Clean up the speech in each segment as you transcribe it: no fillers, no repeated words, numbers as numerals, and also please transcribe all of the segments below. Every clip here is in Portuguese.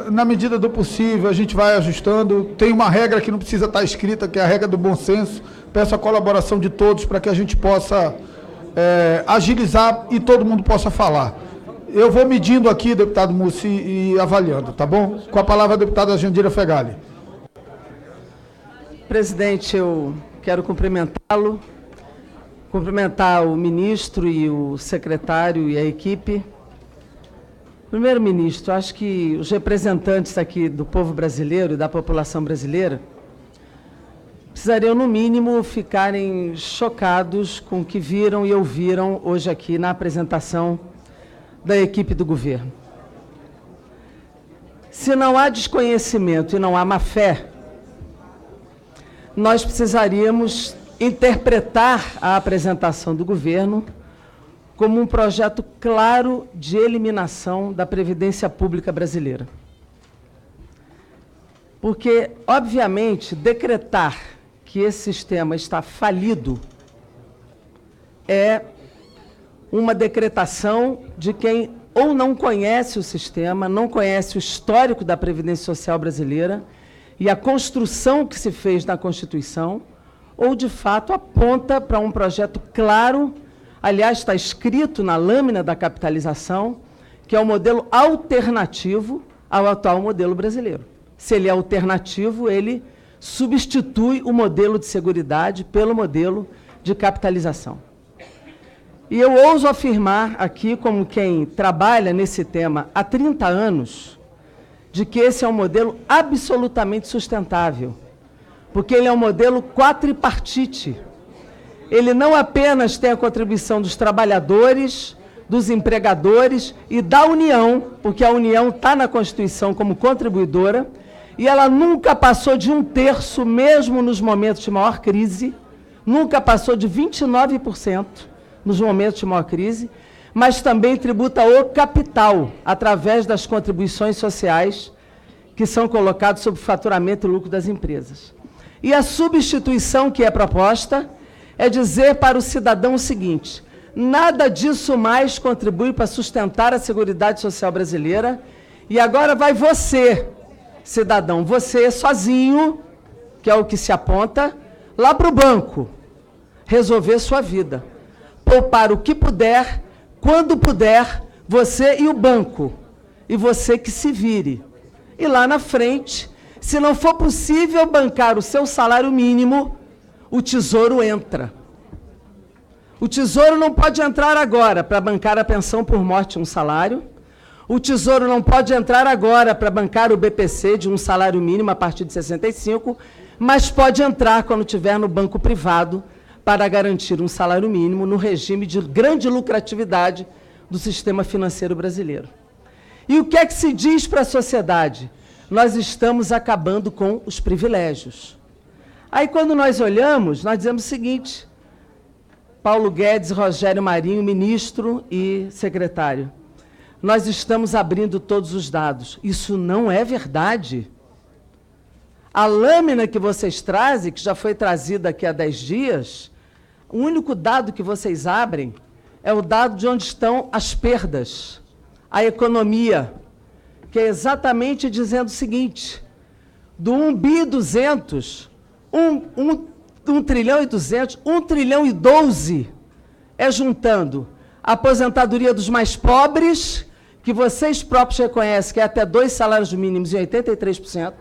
Na medida do possível, a gente vai ajustando. Tem uma regra que não precisa estar escrita, que é a regra do bom senso. Peço a colaboração de todos para que a gente possa agilizar e todo mundo possa falar. Eu vou medindo aqui, deputado Mussi, e avaliando, tá bom? Com a palavra a deputada Jandira Fegali. Presidente, eu quero cumprimentá-lo, cumprimentar o ministro e o secretário e a equipe. Primeiro-ministro, acho que os representantes aqui do povo brasileiro e da população brasileira precisariam, no mínimo, ficarem chocados com o que viram e ouviram hoje aqui na apresentação da equipe do governo. Se não há desconhecimento e não há má-fé, nós precisaríamos interpretar a apresentação do governo como um projeto claro de eliminação da Previdência Pública brasileira. Porque, obviamente, decretar que esse sistema está falido é uma decretação de quem ou não conhece o sistema, não conhece o histórico da Previdência Social brasileira e a construção que se fez na Constituição, ou, de fato, aponta para um projeto claro. Aliás, está escrito na lâmina da capitalização, que é um modelo alternativo ao atual modelo brasileiro. Se ele é alternativo, ele substitui o modelo de seguridade pelo modelo de capitalização. E eu ouso afirmar aqui, como quem trabalha nesse tema há 30 anos, de que esse é um modelo absolutamente sustentável, porque ele é um modelo quadripartite. Ele não apenas tem a contribuição dos trabalhadores, dos empregadores e da União, porque a União está na Constituição como contribuidora, e ela nunca passou de 1/3, mesmo nos momentos de maior crise, nunca passou de 29% nos momentos de maior crise, mas também tributa o capital, através das contribuições sociais que são colocadas sobre o faturamento e lucro das empresas. E a substituição que é proposta é dizer para o cidadão o seguinte: nada disso mais contribui para sustentar a Seguridade Social brasileira, e agora vai você, cidadão, você sozinho, que é o que se aponta, lá para o banco, resolver sua vida. Poupar o que puder, quando puder, você e o banco, e você que se vire. E lá na frente, se não for possível bancar o seu salário mínimo, o Tesouro entra. O Tesouro não pode entrar agora para bancar a pensão por morte de um salário. O Tesouro não pode entrar agora para bancar o BPC de um salário mínimo a partir de 65, mas pode entrar quando tiver no banco privado para garantir um salário mínimo no regime de grande lucratividade do sistema financeiro brasileiro. E o que é que se diz para a sociedade? Nós estamos acabando com os privilégios. Aí, quando nós olhamos, nós dizemos o seguinte: Paulo Guedes, Rogério Marinho, ministro e secretário, nós estamos abrindo todos os dados. Isso não é verdade. A lâmina que vocês trazem, que já foi trazida aqui há 10 dias, o único dado que vocês abrem é o dado de onde estão as perdas, a economia, que é exatamente dizendo o seguinte: do 1.200 bi, 1 trilhão e 200, 1 trilhão e 12 é juntando a aposentadoria dos mais pobres, que vocês próprios reconhecem que é até 2 salários mínimos em 83%,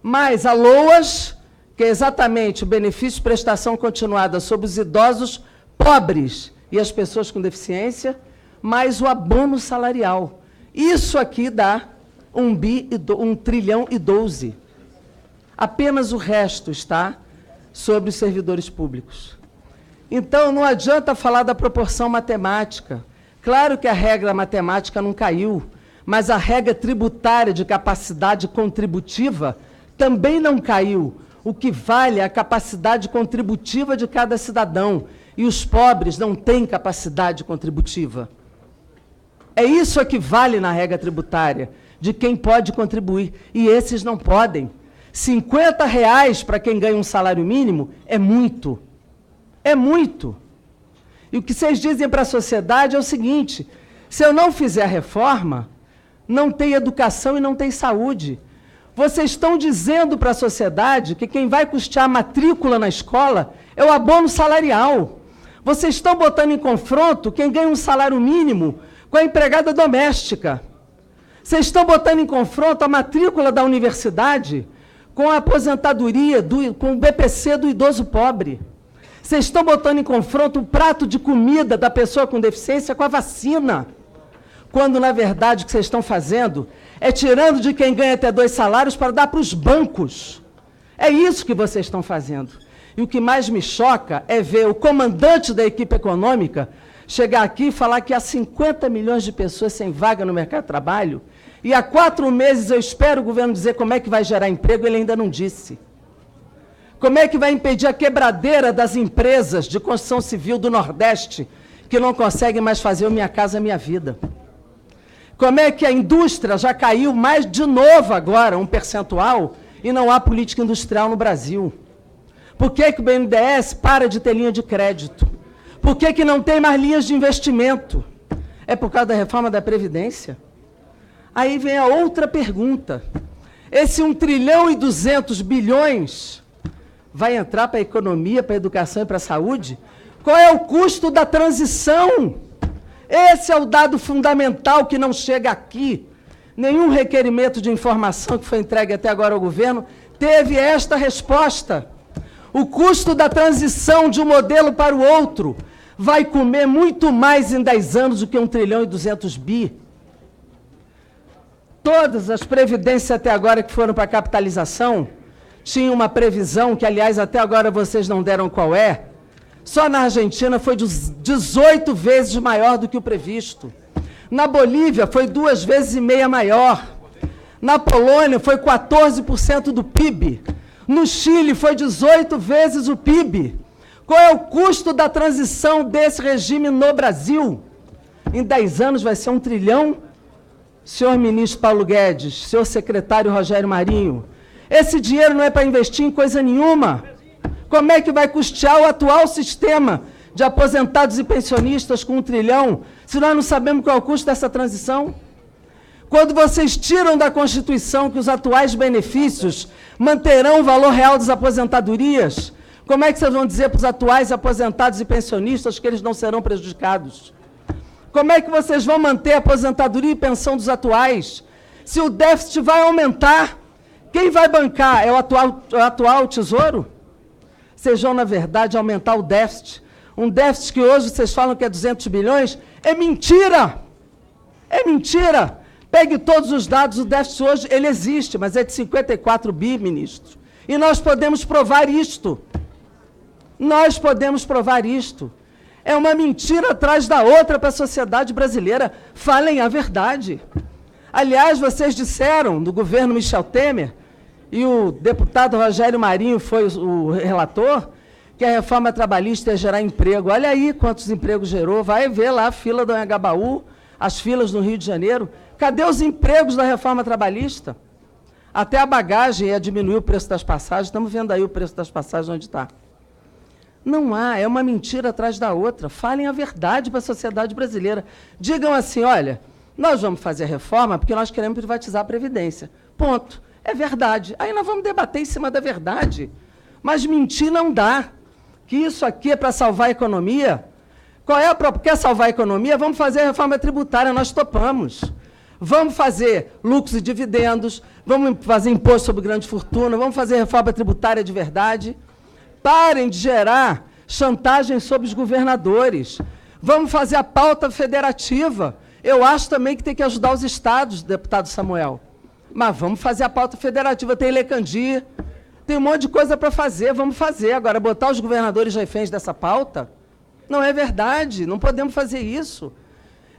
mais a LOAS, que é exatamente o benefício de prestação continuada sobre os idosos pobres e as pessoas com deficiência, mais o abono salarial. Isso aqui dá 1 trilhão e 12. Apenas o resto está sobre os servidores públicos. Então, não adianta falar da proporção matemática. Claro que a regra matemática não caiu, mas a regra tributária de capacidade contributiva também não caiu. O que vale é a capacidade contributiva de cada cidadão, e os pobres não têm capacidade contributiva. É isso que vale na regra tributária, de quem pode contribuir, e esses não podem. R$50 para quem ganha um salário mínimo é muito. É muito. E o que vocês dizem para a sociedade é o seguinte: se eu não fizer a reforma, não tem educação e não tem saúde. Vocês estão dizendo para a sociedade que quem vai custear a matrícula na escola é o abono salarial. Vocês estão botando em confronto quem ganha um salário mínimo com a empregada doméstica. Vocês estão botando em confronto a matrícula da universidade com a aposentadoria, com o BPC do idoso pobre. Vocês estão botando em confronto o prato de comida da pessoa com deficiência com a vacina. Quando, na verdade, o que vocês estão fazendo é tirando de quem ganha até 2 salários para dar para os bancos. É isso que vocês estão fazendo. E o que mais me choca é ver o comandante da equipe econômica chegar aqui e falar que há 50 milhões de pessoas sem vaga no mercado de trabalho, e há 4 meses eu espero o governo dizer como é que vai gerar emprego, ele ainda não disse. Como é que vai impedir a quebradeira das empresas de construção civil do Nordeste, que não conseguem mais fazer o Minha Casa Minha Vida? Como é que a indústria já caiu mais de novo agora, um percentual, e não há política industrial no Brasil? Por que que o BNDES para de ter linha de crédito? Por que que não tem mais linhas de investimento? É por causa da reforma da Previdência? Aí vem a outra pergunta. Esse 1,2 trilhão vai entrar para a economia, para a educação e para a saúde? Qual é o custo da transição? Esse é o dado fundamental que não chega aqui. Nenhum requerimento de informação que foi entregue até agora ao governo teve esta resposta. O custo da transição de um modelo para o outro vai comer muito mais em 10 anos do que 1,2 trilhão. Todas as previdências até agora que foram para a capitalização tinham uma previsão, que aliás até agora vocês não deram qual é, só na Argentina foi 18 vezes maior do que o previsto. Na Bolívia foi 2,5 vezes maior. Na Polônia foi 14% do PIB. No Chile foi 18 vezes o PIB. Qual é o custo da transição desse regime no Brasil? Em 10 anos vai ser 1 trilhão? Senhor ministro Paulo Guedes, senhor secretário Rogério Marinho, esse dinheiro não é para investir em coisa nenhuma. Como é que vai custear o atual sistema de aposentados e pensionistas com 1 trilhão, se nós não sabemos qual é o custo dessa transição? Quando vocês tiram da Constituição que os atuais benefícios manterão o valor real das aposentadorias, como é que vocês vão dizer para os atuais aposentados e pensionistas que eles não serão prejudicados? Como é que vocês vão manter a aposentadoria e pensão dos atuais? Se o déficit vai aumentar, quem vai bancar? É o atual Tesouro? Vocês vão, na verdade, aumentar o déficit. Um déficit que hoje vocês falam que é 200 bilhões, é mentira! É mentira! Pegue todos os dados, o déficit hoje, ele existe, mas é de 54 bi, ministro. E nós podemos provar isto. Nós podemos provar isto. É uma mentira atrás da outra para a sociedade brasileira. Falem a verdade. Aliás, vocês disseram, no governo Michel Temer, e o deputado Rogério Marinho foi o relator, que a reforma trabalhista ia gerar emprego. Olha aí quantos empregos gerou. Vai ver lá a fila do Anhangabaú, as filas no Rio de Janeiro. Cadê os empregos da reforma trabalhista? Até a bagagem ia diminuir o preço das passagens. Estamos vendo aí o preço das passagens onde está. Não há, é uma mentira atrás da outra. Falem a verdade para a sociedade brasileira. Digam assim, olha, nós vamos fazer a reforma porque nós queremos privatizar a Previdência. Ponto. É verdade. Aí nós vamos debater em cima da verdade. Mas mentir não dá. Que isso aqui é para salvar a economia. Qual é a proposta? Quer salvar a economia? Vamos fazer a reforma tributária, nós topamos. Vamos fazer lucros e dividendos, vamos fazer imposto sobre grande fortuna, vamos fazer reforma tributária de verdade. Parem de gerar chantagem sobre os governadores. Vamos fazer a pauta federativa. Eu acho também que tem que ajudar os estados, deputado Samuel. Mas vamos fazer a pauta federativa. Tem Lei Candir, tem um monte de coisa para fazer, vamos fazer. Agora, botar os governadores reféns dessa pauta, não é verdade, não podemos fazer isso.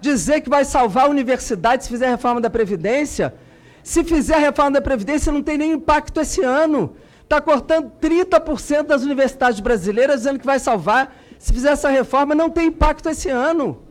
Dizer que vai salvar a universidade se fizer a reforma da Previdência, se fizer a reforma da Previdência não tem nem impacto esse ano. Está cortando 30% das universidades brasileiras, dizendo que vai salvar. Se fizer essa reforma, não tem impacto esse ano.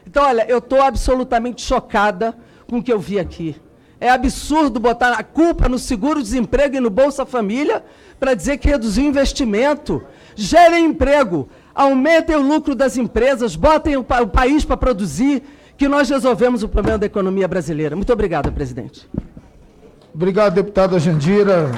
Então, olha, eu estou absolutamente chocada com o que eu vi aqui. É absurdo botar a culpa no seguro-desemprego e no Bolsa Família para dizer que reduziu o investimento. Gerem emprego, aumentem o lucro das empresas, botem o país para produzir, que nós resolvemos o problema da economia brasileira. Muito obrigada, presidente. Obrigado, deputada Jandira.